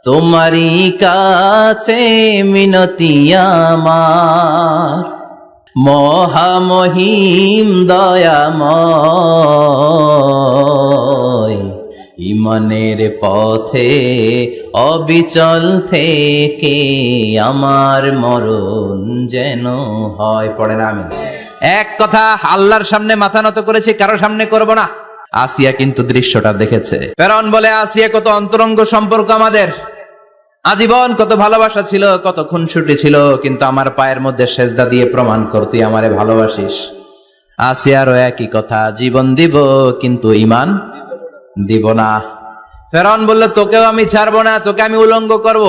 তোমারই কাছে মিনতি আমার, মহামহিম দয়াময়, ইমানের পথে অবিচল থেকে আমার মরণ যেন হয়। পড়েন আমিন। এক কথা, আল্লাহর সামনে মাথা নত করেছি, কারো সামনে করব না। আসিয়া কিন্তু দৃশ্যটা দেখেছে। ফেরাউন বলে, আসিয়া কত অন্তরঙ্গ সম্পর্ক আমাদের, আজীবন কত ভালোবাসা ছিল, কত খুনসুটি ছিল, কিন্তু আমার পায়ের মধ্যে সেজদা দিয়ে প্রমাণ কর তুই আমারে ভালোবাসিস। আসিয়ারও একই কথা, জীবন দিব কিন্তু ঈমান দিব না। ফেরাউন বলল, তোকেও আমি ছাড়বো না, তোকে আমি উলঙ্গ করব।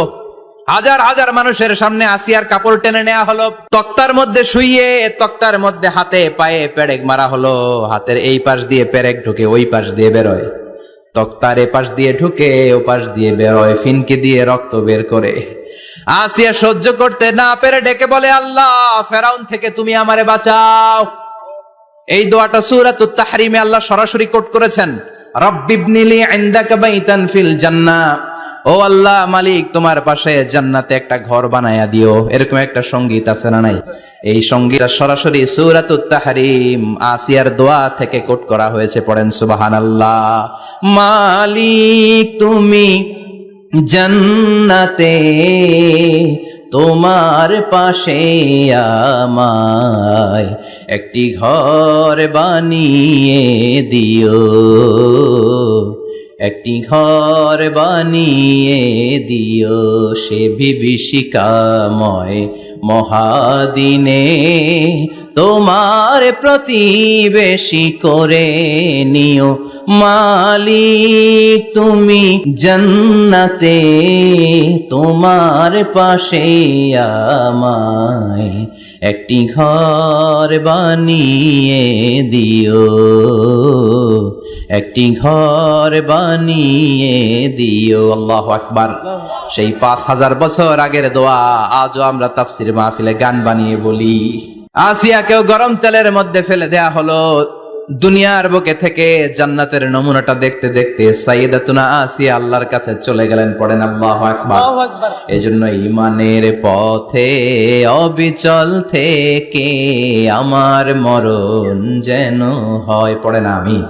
হাজার হাজার মানুষের সামনে আসিয়ার কাপড় টেনে নেওয়া হলো, তক্তার মধ্যে শুইয়ে তক্তার মধ্যে হাতে পায়ে পেরেক মারা হলো। হাতের এই পাশ দিয়ে পেরেক ঢুকে ওই পাশ দিয়ে বেরোয়, তক্তার এ পাশ দিয়ে ঢুকে ও পাশ দিয়ে বেরোয়, ফিনকে দিয়ে রক্ত বের করে। আসিয়া সহ্য করতে না পেরে ডেকে বলে, আল্লাহ, ফেরাউন থেকে তুমি আমারে বাঁচাও। এই দোয়াটা সূরাতুত তাহরিমে আল্লাহ সরাসরি কোট করেছেন, রব্বিবনিলি ইনদাকা বাইতান ফিল জান্নাহ। ও আল্লাহ মালিক, তোমার পাশে জান্নাতে একটা ঘর বানায়া দিও। এরকম একটা সঙ্গীত আছে না নাই? এই সঙ্গীতটা সরাসরি সূরাতুত তাহরিম আসিয়ার দোয়া থেকে কোট করা হয়েছে। পড়েন সুবহানাল্লাহ। মালিক তুমি জান্নাতে তোমার পাশে আমায় একটি ঘর বানিয়ে দিও, একটি ঘর বানিয়ে দিও, সে বিভীষিকাময় মহাদিনে তোমার প্রতিবেশী করে নিও। মালিক তুমি জান্নাতে তোমার পাশে আমায় একটি ঘর বানিয়ে দিও, একটি ঘর বানিয়ে দিও। আল্লাহু আকবার। সেই 5000 বছর আগের দোয়া আজও আমরা তাফসীর মাহফিলে গান বানিয়ে বলি। আসিয়াকেও গরম তেলের মধ্যে ফেলে দেয়া হলো। দুনিয়ার বুকে থেকে জান্নাতের নমুনাটা দেখতে দেখতে সাইয়েদাতুনা আসিয়া আল্লাহর কাছে চলে গেলেন। পড়েন আল্লাহু আকবার। এজন্য ঈমানের পথে অবিচল থেকে আমার মরণ যেন হয়। পড়েন আমিন।